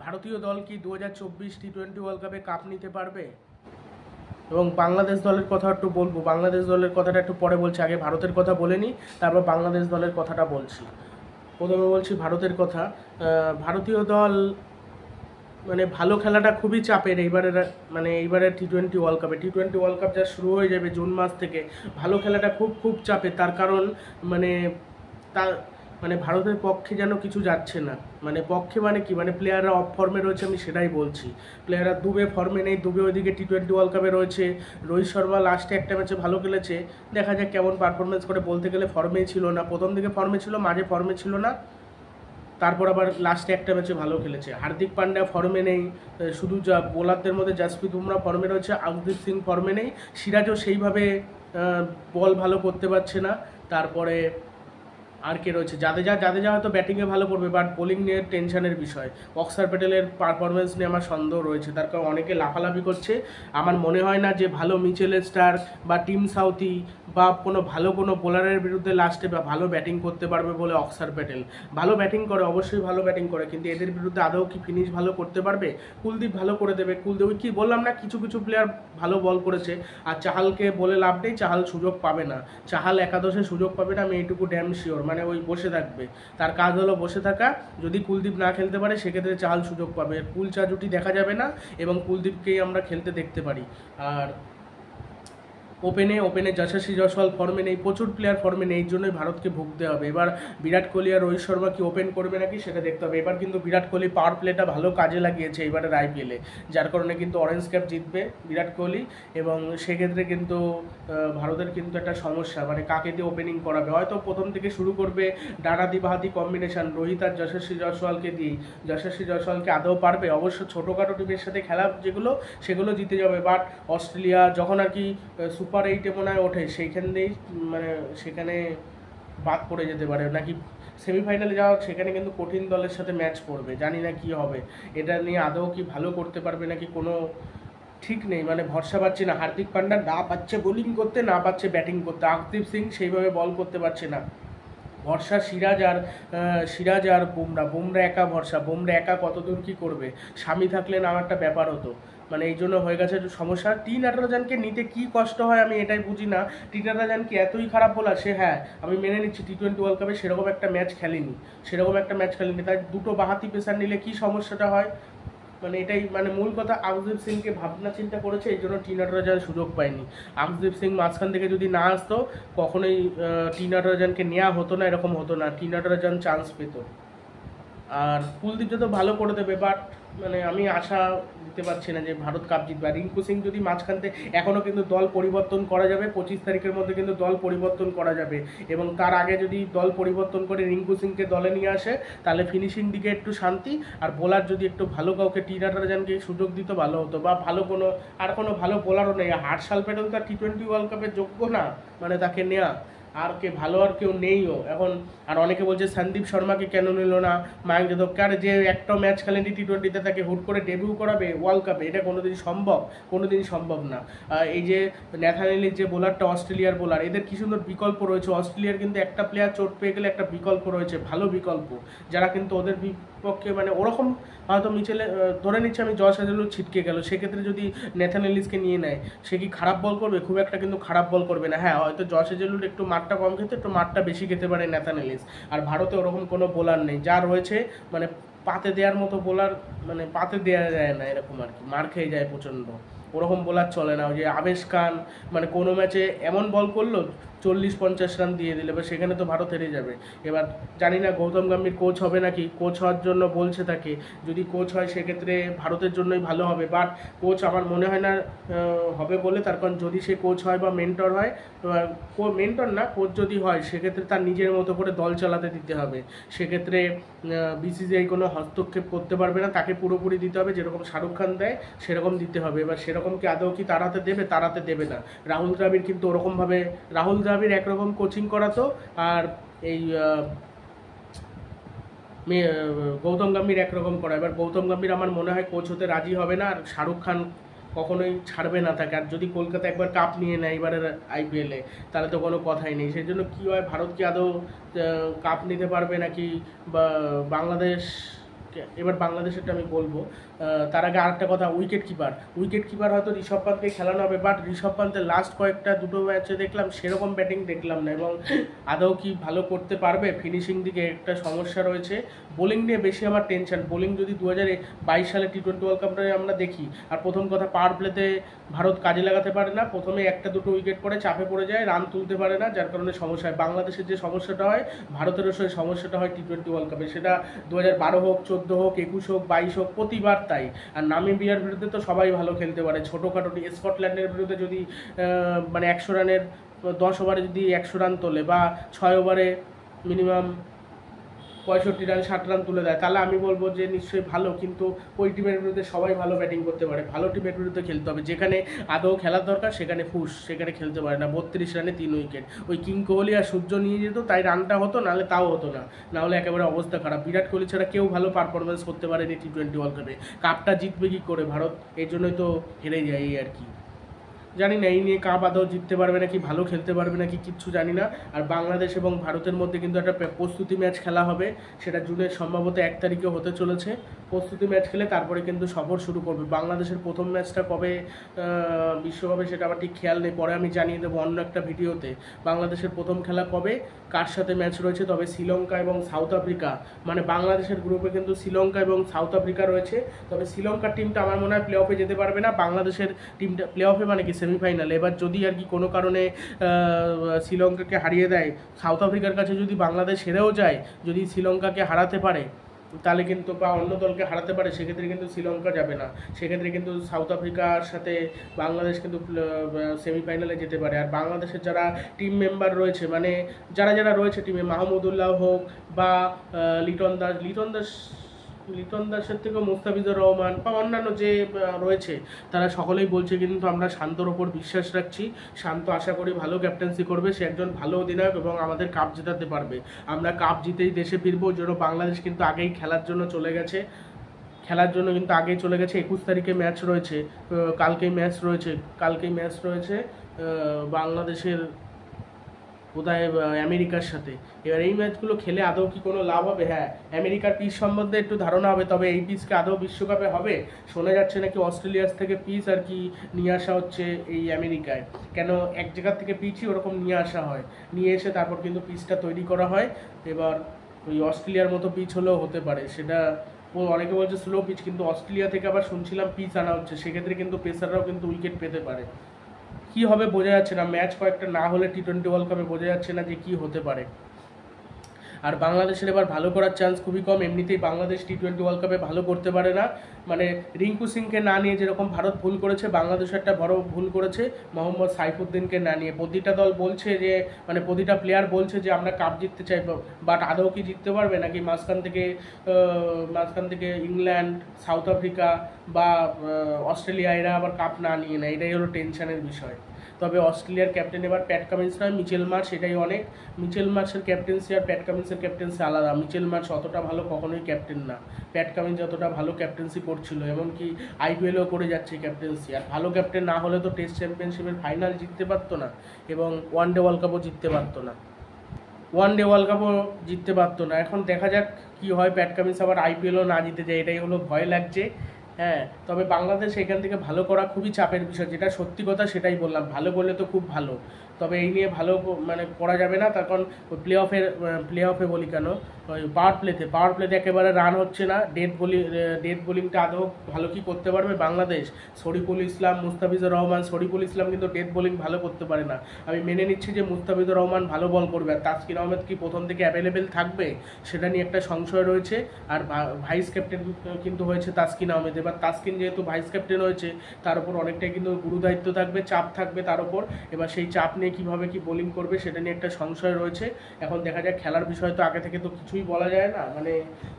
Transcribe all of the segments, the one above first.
ভারতীয় দল কি 2024 টি-20 ওয়ার্ল্ড কাপে কাপ নিতে পারবে? এবং বাংলাদেশ দলের কথা একটু বলবো। বাংলাদেশ দলের কথাটা একটু পরে বলছি, আগে ভারতের কথা বলে নিই, তারপর বাংলাদেশ দলের কথাটা বলছি। প্রথমে বলছি ভারতের কথা। ভারতীয় দল মানে ভালো খেলাটা খুবই চাপের এইবারের টি-20 ওয়ার্ল্ড কাপে। টি-20 ওয়ার্ল্ড কাপ যা শুরু হয়ে যাবে জুন মাস থেকে, ভালো খেলাটা খুব চাপের। তার কারণ তার ভারতের পক্ষে যেন কিছু যাচ্ছে না। পক্ষে কি প্লেয়াররা অফ ফর্মে রয়েছে, আমি সেটাই বলছি। প্লেয়াররা দুবে ফর্মে নেই, দুবে ওইদিকে টি-20 ওয়ার্ল্ড কাপে রয়েছে। রোহিত শর্মা লাস্টে একটা ম্যাচে ভালো খেলেছে, দেখা যাক কেমন পারফরমেন্স করে। বলতে গেলে ফর্মেই ছিল না, প্রথম দিকে ফর্মে ছিল, মাঝে ফর্মে ছিল না, তারপর আবার লাস্টে একটা ম্যাচে ভালো খেলেছে। হার্দিক পান্ডিয়া ফর্মে নেই, শুধু বোলারদের মধ্যে জাসপ্রীত বুমরা ফর্মে রয়েছে, আশদীপ সিং ফর্মে নেই, সিরাজও সেইভাবে বল ভালো করতে পারছে না। তারপরে আর কে রয়েছে? জাদেজা হয়তো ব্যাটিংয়ে ভালো করবে, বাট বোলিং নিয়ে টেনশনের বিষয়। অক্সার প্যাটেলের পারফরমেন্স নিয়ে আমার সন্দেহ রয়েছে, তার কারণ অনেকে লাফালাফি করছে। আমার মনে হয় না যে ভালো মিচেল স্টার্ক বা টিম সাউথি বা ভালো কোনো বোলারের বিরুদ্ধে লাস্টে বা ভালো ব্যাটিং করতে পারবে বলে। অক্সার প্যাটেল ভালো ব্যাটিং করে, অবশ্যই ভালো ব্যাটিং করে, কিন্তু এদের বিরুদ্ধে আদৌ কি ফিনিশ ভালো করতে পারবে? কুলদীপ ভালো করে দেবে। কুলদীপ কি বললাম না, কিছু প্লেয়ার ভালো বল করেছে। আর চাহালকে বলে লাভ নেই, চাহাল সুযোগ পাবে না, চাহাল একাদশে সুযোগ পাবে না, আমি এইটুকু ড্যাম শিওর। ওই বসে থাকবে, তার কাজ হলো বসে থাকা। যদি কুলদীপ না খেলতে পারে সেক্ষেত্রে চাহাল সুযোগ পাবে। কুলচা জুটি দেখা যাবে না এবং কুলদীপকেই আমরা খেলতে দেখতে পারি। আর ওপেনে যশস্বী জয়সওয়াল ফর্মে নেই, প্রচুর প্লেয়ার ফর্মে নেই, এই জন্যই ভারতকে ভুগতে হবে। এবার বিরাট কোহলি আর রোহিত শর্মা কি ওপেন করবে নাকি সেটা দেখতে হবে। এবার কিন্তু বিরাট কোহলি পাওয়ার প্লেটা ভালো কাজে লাগিয়েছে এবারের আইপিএলে, যার কারণে কিন্তু অরেঞ্জ ক্যাপ জিতবে বিরাট কোহলি। এবং সেক্ষেত্রে কিন্তু ভারতের কিন্তু একটা সমস্যা, কাকে দিয়ে ওপেনিং করাবে। হয়তো প্রথম থেকে শুরু করবে ডানাদি বাহাদি কম্বিনেশন রোহিত আর যশস্বী জয়সওয়ালকে দিয়েই। যশস্বী জয়সওয়ালকে আদৌ পারবে? অবশ্য ছোটোখাটো টিমের সাথে খেলা সেগুলো জিতে যাবে, বাট অস্ট্রেলিয়া যখন আর কি সুপার 8-এ মনে হয় ওঠে, সেইখানেই সেখানে বাদ পড়ে যেতে পারে, নাকি সেমিফাইনালে যাওয়া, সেখানে কিন্তু কঠিন দলের সাথে ম্যাচ পড়বে। জানি না কি হবে, এটা নিয়ে আদৌ কি ভালো করতে পারবে নাকি কোনো ঠিক নেই। ভরসা পাচ্ছি না। হার্দিক পান্ডিয়া না পাচ্ছে বোলিং করতে, না পাচ্ছে ব্যাটিং করতে। আশদীপ সিং সেইভাবে বল করতে পারছে না। ভরসা সিরাজ আর বুমরা একা ভরসা। বুমরা একা কতদূর কি করবে? স্বামী থাকলে না একটা ব্যাপার হতো। এই জন্য হয়ে গেছে একটু সমস্যা। টি নাটরাজনকে নিতে কি কষ্ট হয় আমি এটাই বুঝি না। টি নাটরাজন কি এতই খারাপ বোলার? হ্যাঁ, আমি মেনে নিচ্ছি টি-20 ওয়ার্ল্ড কাপে সেরকম একটা ম্যাচ খেলেনি, তাই দুটো বাহাতি পেসার নিলে কি সমস্যাটা হয়? এটাই মূল কথা। আশদীপ সিংকে ভাবনা চিন্তা করেছে, এই জন্য টি নাটরাজন সুযোগ পায়নি। আশদীপ সিং মাঝখান থেকে যদি না আসতো, কখনোই টি নাটরাজনকে নেওয়া হতো না, এরকম হতো না, টি নাটরাজন চান্স পেত। আর কুলদীপ যত ভালো করে দেবে, বাট আমি আশা দিতে পারছি না যে ভারত কাপ জিতবে। আর রিঙ্কু সিং যদি মাঝখান থেকে, এখনও কিন্তু দল পরিবর্তন করা যাবে, 25 তারিখের মধ্যে কিন্তু দল পরিবর্তন করা যাবে, এবং তার আগে যদি দল পরিবর্তন করে রিঙ্কু সিংকে দলে নিয়ে আসে, তাহলে ফিনিশিং দিকে একটু শান্তি। আর বোলার যদি একটু ভালো কাউকে টি নাটরাজনকে সুযোগ দিত ভালো হতো, বা কোনো ভালো বোলারও নেই। হার্ষাল প্যাটেল তো টি-20 ওয়ার্ল্ড কাপের যোগ্য না, তাকে নেওয়া। আর কেউ নেইও এখন। আর অনেকে বলছে সন্দীপ শর্মাকে কেন নিল না, মায়াঙ্ক যাদবকে? আর যে একটা ম্যাচ খেলেনি টি-20-তে, তাকে হুট করে ডেবিউ করাবে ওয়ার্ল্ড কাপে? এটা কোনোদিনই সম্ভব না। এই যে ন্যাথান এলিস যে বোলারটা, অস্ট্রেলিয়ার বোলার, এদের কি সুন্দর বিকল্প রয়েছে। অস্ট্রেলিয়ার কিন্তু একটা প্লেয়ার চোট পেয়ে গেলে একটা বিকল্প রয়েছে, ভালো বিকল্প, যারা কিন্তু ওদের বিপক্ষে ওরকম হয়তো মিচেলে ধরে নিচ্ছে আমি জশ হাজারুল ছিটকে গেল, সেক্ষেত্রে যদি ন্যাথান এলিসকে নিয়ে নেয়, সে কি খারাপ বল করবে? খুব একটা কিন্তু খারাপ বল করবে না। হ্যাঁ, হয়তো জশ হাজারুল একটু মাঠটা কম খেতে, একটু মাঠটা বেশি খেতে পারে ন্যাথান এলিস। আর ভারতে ওরকম কোনো বোলার নেই, যা রয়েছে পাতে দেওয়ার মতো বোলার, পাতে দেওয়া যায় না, এরকম আর কি, মার খেয়ে যায় প্রচণ্ড, ওরকম বোলার চলে না। ওই যে আবেশ খান কোনো ম্যাচে এমন বল করলো 40-50 রান দিয়ে দিলে, এবার সেখানে তো ভারত হেরে যাবে। এবার জানি না গৌতম গম্ভীর কোচ হবে নাকি, কোচ হওয়ার জন্য বলছে তাকে, যদি কোচ হয় সেক্ষেত্রে ভারতের জন্যই ভালো হবে, বাট কোচ আমার মনে হয় না হবে বলে। তার কারণ যদি সে কোচ হয় বা মেন্টর হয়, মেন্টর না, কোচ যদি হয়, সেক্ষেত্রে তার নিজের মতো করে দল চালাতে দিতে হবে। সেক্ষেত্রে বিসিসিআই কোনো হস্তক্ষেপ করতে পারবে না, তাকে পুরোপুরি দিতে হবে, যেরকম শাহরুখ খান দেয় সেরকম দিতে হবে। এবার সেরকম কি আদৌ কি তাড়াতে দেবে না। রাহুল দ্রাবিড় কিন্তু ওরকমভাবে, রাহুল দ্রাবিড় একরকম কোচিং করাতো, আর এই গৌতম গম্ভীর একরকম করা। এবার গৌতম গম্ভীর আমার মনে হয় কোচ হতে রাজি হবে না, আর শাহরুখ খান কখনোই ছাড়বে না তাকে। আর যদি কলকাতা একবার কাপ নিয়ে নেয় এবারের আইপিএলে, তাহলে তো কোনো কথাই নেই। সেই জন্য কী হয়, ভারত কি আদৌ কাপ নিতে পারবে নাকি, বা বাংলাদেশ এবার বাংলাদেশেরটা আমি বলবো। তার আগে আরেকটা কথা, উইকেট কিপার হয়তো ঋষভ পান্তকে খেলানো হবে, বাট ঋষভ পান্তের লাস্ট দুটো ম্যাচে দেখলাম সেরকম ব্যাটিং দেখলাম না, এবং আদৌ কি ভালো করতে পারবে, ফিনিশিং দিকে একটা সমস্যা রয়েছে। বোলিং নিয়ে বেশি আমার টেনশন। বোলিং যদি 2022 সালে টি-20 ওয়ার্ল্ড কাপটা আমরা দেখি, আর প্রথম কথা পাওয়ার প্লেতে ভারত কাজে লাগাতে পারে না, প্রথমে একটা দুটো উইকেট পড়ে চাপে পড়ে যায়, রান তুলতে পারে না, যার কারণে সমস্যা হয়। বাংলাদেশের যে সমস্যাটা হয়, ভারতেরও সেই সমস্যাটা হয় টি-20 ওয়ার্ল্ড কাপে, সেটা 2012 হোক, 14 হোক, 21 হোক, 22 হোক, প্রতিবার তাই। আর নামিবিয়ার বিরুদ্ধে তো সবাই ভালো খেলতে পারে, ছোটোখাটো স্কটল্যান্ডের বিরুদ্ধে যদি মানে 100 রানের 10 ওভারে যদি 100 রান তোলে, বা 6 ওভারে মিনিমাম 65 রান 60 রান তুলে দেয়, তাহলে আমি বলবো যে নিশ্চয়ই ভালো। কিন্তু ওই টিমের বিরুদ্ধে সবাই ভালো ব্যাটিং করতে পারে, ভালো টিমের বিরুদ্ধে খেলতে হবে, যেখানে আদৌ খেলার দরকার সেখানে সেখানে খেলতে পারে না। 32 রানে 3 উইকেট, ওই কিং কোহলি আর সূর্য নিয়ে যেত, তাই রানটা হতো, নাহলে তাও হতো না, নাহলে একেবারে অবস্থা খারাপ। বিরাট কোহলি ছাড়া কেউ ভালো পারফরমেন্স করতে পারেনি টি-20 ওয়ার্ল্ড কাপে। কাপটা জিতবে কী করে ভারত, এই জন্যই তো হেরে যায় এই আর কি। জানি না এই নিয়ে কাপ আদৌ জিততে পারবে নাকি, ভালো খেলতে পারবে নাকি, কিচ্ছু জানি না। আর বাংলাদেশ এবং ভারতের মধ্যে কিন্তু একটা প্রস্তুতি ম্যাচ খেলা হবে, সেটা জুনের সম্ভবত 1 তারিখে হতে চলেছে। প্রস্তুতি ম্যাচ খেলে তারপরে কিন্তু সফর শুরু করবে। বাংলাদেশের প্রথম ম্যাচটা কবে বিশ্বকাপে সেটা আমার ঠিক খেয়াল নেই, পরে আমি জানিয়ে দেবো অন্য একটা ভিডিওতে। বাংলাদেশের প্রথম খেলা কবে, কার সাথে ম্যাচ রয়েছে, তবে শ্রীলঙ্কা এবং সাউথ আফ্রিকা, মানে বাংলাদেশের গ্রুপে কিন্তু শ্রীলঙ্কা এবং সাউথ আফ্রিকা রয়েছে। তবে শ্রীলঙ্কার টিমটা আমার মনে হয় প্লে অফে যেতে পারবে না, বাংলাদেশের টিমটা প্লে অফে মানে কি সেমিফাইনাল। এবার যদি আর কি কোনো কারণে শ্রীলঙ্কাকে হারিয়ে দেয়, সাউথ আফ্রিকার কাছে যদি বাংলাদেশ হেরেও যায়, যদি শ্রীলঙ্কাকে হারাতে পারে তাহলে কিন্তু, বা অন্য দলকে হারাতে পারে, সেক্ষেত্রে কিন্তু শ্রীলঙ্কা যাবে না, সেক্ষেত্রে কিন্তু সাউথ আফ্রিকার সাথে বাংলাদেশ কিন্তু সেমিফাইনালে যেতে পারে। আর বাংলাদেশের যারা টিম মেম্বার রয়েছে, মানে যারা যারা রয়েছে টিমে, মাহমুদুল্লাহ হোক বা লিটন দাসের থেকেও মুস্তাফিজুর রহমান বা অন্যান্য যে রয়েছে, তারা সকলেই বলছে কিন্তু আমরা শান্তর ওপর বিশ্বাস রাখছি, শান্ত আশা করি ভালো ক্যাপ্টেন্সি করবে, সে একজন ভালো অধিনায়ক এবং আমাদের কাপ জেতাতে পারবে। আমরা কাপ জিতেই দেশে ফিরবো। জন্য বাংলাদেশ কিন্তু আগেই খেলার জন্য চলে গেছে, কিন্তু আগেই চলে গেছে। 21 তারিখে ম্যাচ রয়েছে, কালকেই ম্যাচ রয়েছে বাংলাদেশের কোথায়, আমেরিকার সাথে। এবার এই ম্যাচগুলো খেলে আদৌ কি কোনো লাভ হবে? হ্যাঁ, আমেরিকার পিচ সম্বন্ধে একটু ধারণা হবে, তবে এই পিচকে আদৌ বিশ্বকাপে হবে? শোনা যাচ্ছে নাকি অস্ট্রেলিয়ার থেকে পিচ আর কি নিয়ে আসা হচ্ছে এই আমেরিকায়। কেন, এক জায়গার থেকে পিচই ওরকম নিয়ে আসা হয়, নিয়ে এসে তারপর কিন্তু পিচটা তৈরি করা হয়। এবার ওই অস্ট্রেলিয়ার মতো পিচ হলেও হতে পারে, সেটা অনেকে বলছে স্লো পিচ, কিন্তু অস্ট্রেলিয়া থেকে আবার শুনছিলাম পিচ আনা হচ্ছে, সেক্ষেত্রে কিন্তু পেসাররাও কিন্তু উইকেট পেতে পারে। কি হবে বোঝা যাচ্ছে না, ম্যাচ কয়েকটা না হলে টি-20 ওয়ার্ল্ড কাপে বোঝা যাচ্ছে না যে কি হতে পারে। আর বাংলাদেশের এবার ভালো করার চান্স খুবই কম, এমনিতেই বাংলাদেশ টি-20 ওয়ার্ল্ড কাপে ভালো করতে পারে না। মানে রিঙ্কু সিংকে না নিয়ে যেরকম ভারত ভুল করেছে, বাংলাদেশ একটা বড় ভুল করেছে মোহাম্মদ সাইফুদ্দিনকে না নিয়ে। প্রতিটা দল বলছে যে, মানে প্রতিটা প্লেয়ার বলছে যে আমরা কাপ জিততে চাই, বাট আদৌ কি জিততে পারবে নাকি? মাঝখান থেকে ইংল্যান্ড, সাউথ আফ্রিকা বা অস্ট্রেলিয়া এরা আবার কাপ না নিয়ে নেয়, এটাই হলো টেনশনের বিষয়। তবে অস্ট্রেলিয়ার ক্যাপ্টেন এবার প্যাট কামিন্স নয়, মিচেল মার্শ, এটাই অনেক। মিচেল মার্শের ক্যাপ্টেন্সি আর প্যাট কামিন্সের ক্যাপ্টেন্সি আলাদা। মিচেল মার্শ অতটা ভালো কখনোই ক্যাপ্টেন না, প্যাট কামিন্স যতটা ভালো ক্যাপ্টেন্সি করছিল, এমনকি আইপিএলও করে যাচ্ছে ক্যাপ্টেন্সি। আর ভালো ক্যাপ্টেন না হলে তো টেস্ট চ্যাম্পিয়নশিপের ফাইনাল জিততে পারতো না, এবং ওয়ানডে ওয়ার্ল্ড কাপও জিততে পারতো না। এখন দেখা যাক কি হয়, প্যাট কামিন্স আবার আইপিএলও না জিতে যায়, এটাই হলো ভয় লাগছে। হ্যাঁ, তবে বাংলাদেশ এখান থেকে ভালো করা খুবই চাপের বিষয়, যেটা সত্যি কথা সেটাই বললাম। ভালো করলে তো খুব ভালো, তবে এই নিয়ে ভালো মানে করা যাবে না, তখন প্লে অফে বলি কেন, ওই পাওয়ার প্লেতে একেবারে রান হচ্ছে না। ডেথ বোলিংটা আদৌ ভালো কি করতে পারবে বাংলাদেশ? মুস্তাফিজুর রহমান, শরীফুল ইসলাম কিন্তু ডেথ বোলিং ভালো করতে পারে না। আমি মেনে নিচ্ছি যে মুস্তাফিজুর রহমান ভালো বল করবে, আর তাসকিন আহমেদ কি প্রথম থেকে অ্যাভেলেবেল থাকবে সেটা নিয়ে একটা সংশয় রয়েছে। আর ভাইস ক্যাপ্টেন কিন্তু হয়েছে তাসকিন আহমেদ। এবার তাসকিন যেহেতু ভাইস ক্যাপ্টেন হয়েছে, তার উপর অনেকটাই কিন্তু গুরুদায়িত্ব থাকবে, চাপ থাকবে তার উপর। এবার সেই চাপ নিয়ে কীভাবে কি বোলিং করবে সেটা নিয়ে একটা সংশয় রয়েছে। এখন দেখা যাক, খেলার বিষয় তো আগে থেকে তো কিছুই বলা যায় না, মানে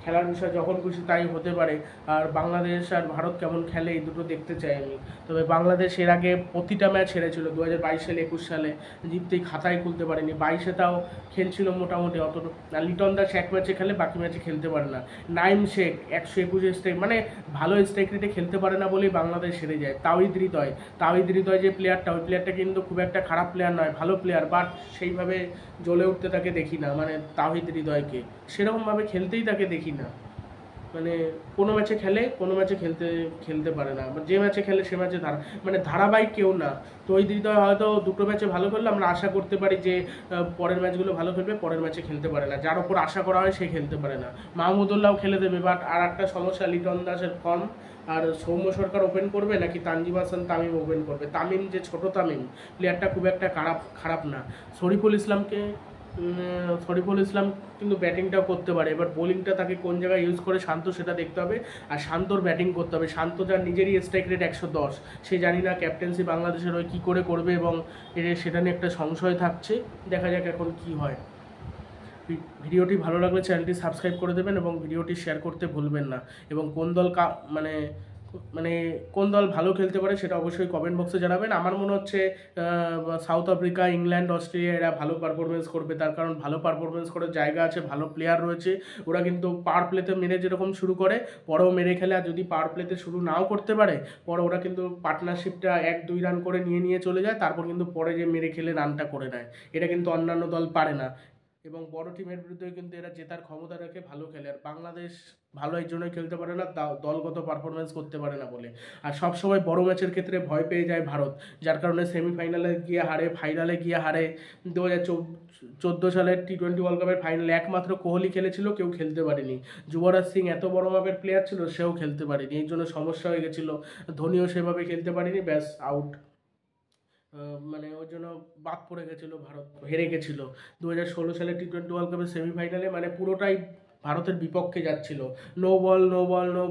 খেলার বিষয় যখন খুশি তাই হতে পারে। আর বাংলাদেশ আর ভারত কেমন খেলে এই দুটো দেখতে চাই আমি। তবে বাংলাদেশ এর আগে প্রতিটা ম্যাচ হেরেছিল, 2022 সালে, 21 সালে জিততেই খাতায় খুলতে পারেনি। 22-এ তাও খেলছিল মোটামুটি অতটুকু। আর লিটন দাস এক ম্যাচে খেলে, বাকি ম্যাচে খেলতে পারে না। নাইম শেখ 121 স্ট্রাইক, মানে ভালো স্ট্রাইক রেটে খেলতে পারে না বলেই বাংলাদেশ হেরে যায়। তাওহিদ হৃদয় যে প্লেয়ারটা, ওই প্লেয়ারটা কিন্তু খুব একটা খারাপ প্লেয়ার নয়, ভালো প্লেয়ার, বাট সেইভাবে জ্বলে উঠতে তাকে দেখি না, মানে তাওহিদ হৃদয়কে সেরকমভাবে খেলতেই তাকে দেখি না। মানে কোনো ম্যাচে খেলে, কোনো ম্যাচে খেলতে পারে না, যে ম্যাচে খেলে সে ম্যাচে মানে ধারাবাহিক কেউ না। তো ওই হৃদয় হয়তো দুটো ম্যাচে ভালো খেললে আমরা আশা করতে পারি যে পরের ম্যাচগুলো ভালো খেলবে, পরের ম্যাচে খেলতে পারে না, যার ওপর আশা করা হয় সে খেলতে পারে না। মাহমুদুল্লাহও খেলে দেবে, বাট আর একটা সমস্যা লিটন দাসের ফর্ম। আর সৌম্য সরকার ওপেন করবে নাকি তানজিম হাসান তামিম ওপেন করবে। তামিম যে ছোট তামিম প্লেয়ারটা খুব একটা খারাপ না। শরীফুল ইসলাম কিন্তু ব্যাটিংটাও করতে পারে, এবার বোলিংটা তাকে কোন জায়গায় ইউজ করে শান্ত সেটা দেখতে হবে। আর শান্তর ব্যাটিং করতে হবে, শান্ত যার নিজেরই স্ট্রাইক রেট 110, সে জানি না ক্যাপ্টেন্সি বাংলাদেশের হয়ে কী করে করবে, এবং সেটা নিয়ে একটা সংশয় থাকছে। দেখা যাক এখন কি হয়। ভিডিওটি ভালো লাগলে চ্যানেলটি সাবস্ক্রাইব করে দেবেন এবং ভিডিওটি শেয়ার করতে ভুলবেন না। এবং কোন দল মানে কোন দল ভালো খেলতে পারে সেটা অবশ্যই কমেন্ট বক্সে জানাবেন। আমার মনে হচ্ছে সাউথ আফ্রিকা, ইংল্যান্ড, অস্ট্রেলিয়া এরা ভালো পারফরমেন্স করবে, তার কারণ ভালো পারফরমেন্স করার জায়গা আছে, ভালো প্লেয়ার রয়েছে। ওরা কিন্তু পাওয়ার প্লেতে মেরে যেরকম শুরু করে পরেও মেরে খেলে, আর যদি পাওয়ার প্লেতে শুরু নাও করতে পারে পরে ওরা কিন্তু পার্টনারশিপটা 1-2 রান করে নিয়ে চলে যায়, তারপর কিন্তু পরে যে মেরে খেলে রানটা করে নেয়। এটা কিন্তু অন্যান্য দল পারে না, এবং বড় টিমের বিরুদ্ধে কিন্তু এরা জেতার ক্ষমতা রাখে, ভালো খেলে। আর বাংলাদেশ ভালো এই জন্যই খেলতে পারে না, দলগত পারফরমেন্স করতে পারে না বলে। আর সবসময় বড় ম্যাচের ক্ষেত্রে ভয় পেয়ে যায় ভারত, যার কারণে সেমিফাইনালে গিয়ে হারে, ফাইনালে গিয়ে হারে। 2014 সালের T20 ওয়ার্ল্ড কাপের ফাইনালে একমাত্র কোহলি খেলেছিল, কেউ খেলতে পারেনি। যুবরাজ সিং এত বড় মাপের প্লেয়ার ছিল, সেও খেলতে পারেনি, এই জন্য সমস্যা হয়ে গেছিলো। ধোনিও সেভাবে খেলতে পারেনি, ব্যাস আউট। মানে ওই জন্য বাদ পড়ে গেছিলো, ভারত হেরে গেছিলো 2016 সালে T20 ওয়ার্ল্ড কাপের সেমিফাইনালে। মানে পুরোটাই ভারতের বিপক্ষে যাচ্ছিল, নো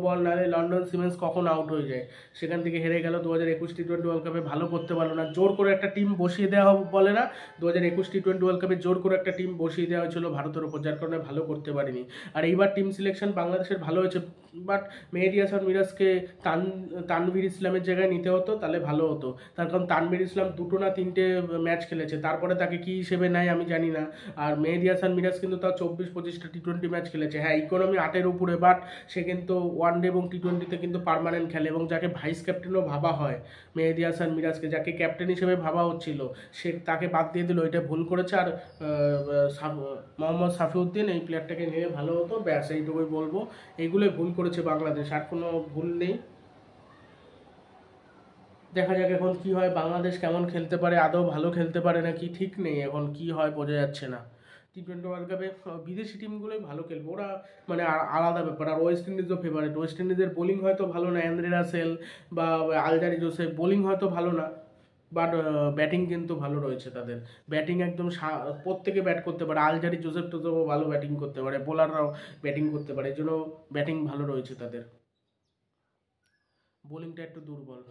বল নাহলে লন্ডন সিমেন্স কখন আউট হয়ে যায়, সেখান থেকে হেরে গেল। 2021 T20 ওয়ার্ল্ড কাপে ভালো করতে পারলো না, জোর করে একটা টিম বসিয়ে দেওয়া বলে না, 2021 T20 ওয়ার্ল্ড কাপে জোর করে একটা টিম বসিয়ে দেওয়া হয়েছিল ভারতের ওপর, যার কারণে ভালো করতে পারেনি। আর এইবার টিম সিলেকশন বাংলাদেশের ভালো হয়েছে, বাট মেহেদী হাসান মিরাজকে তানভীর ইসলামের জায়গায় নিতে হতো, তাহলে ভালো হতো। তার কারণ তানভীর ইসলাম 2 না 3টে ম্যাচ খেলেছে, তারপরে তাকে কী হিসেবে নেয় আমি জানি না। আর মেহেদী হাসান মিরাজ কিন্তু তার 24-25টা T20 ম্যাচ খেলেছে, হ্যাঁ ইকোনমি 8-এর উপরে, বাট সে কিন্তু ওয়ানডে এবং T20তে কিন্তু পার্মানেন্ট খেলে, এবং যাকে ভাইস ক্যাপ্টেনও ভাবা হয় মেহেদী হাসান মিরাজকে, যাকে ক্যাপ্টেন হিসেবে ভাবা হচ্ছিল, সে তাকে বাদ দিয়ে দিল, এটা ভুল করেছে। আর মোহাম্মদ সাফিউদ্দিন এই প্লেয়ারটাকে নিয়ে ভালো হতো, ব্যাস এইটুকুই বলবো। এইগুলোই ভুল করেছে বাংলাদেশ, আর কোনো ভুল নেই। দেখা যাক এখন কি হয়, বাংলাদেশ কেমন খেলতে পারে, আদৌ ভালো খেলতে পারে নাকি ঠিক নেই, এখন কি হয় বোঝা যাচ্ছে না। T20 ওয়ার্ল্ড কাপে বিদেশি টিমগুলোই ভালো খেলবে, ওরা মানে আলাদা ব্যাপার। আর ওয়েস্ট ইন্ডিজও ফেভারিট, ওয়েস্ট ইন্ডিজের বোলিং হয়তো ভালো না, অ্যান্দ্রে রাসেল বা আলজারি জোসেফ, বোলিং হয়তো ভালো না, বাট ব্যাটিং কিন্তু ভালো রয়েছে তাদের। ব্যাটিং একদম প্রত্যেকে ব্যাট করতে পারে, আলজারি জোসেফ তো ভালো ব্যাটিং করতে পারে, বোলাররাও ব্যাটিং করতে পারে, এই জন্য ব্যাটিং ভালো রয়েছে তাদের, বোলিংটা একটু দুর্বল।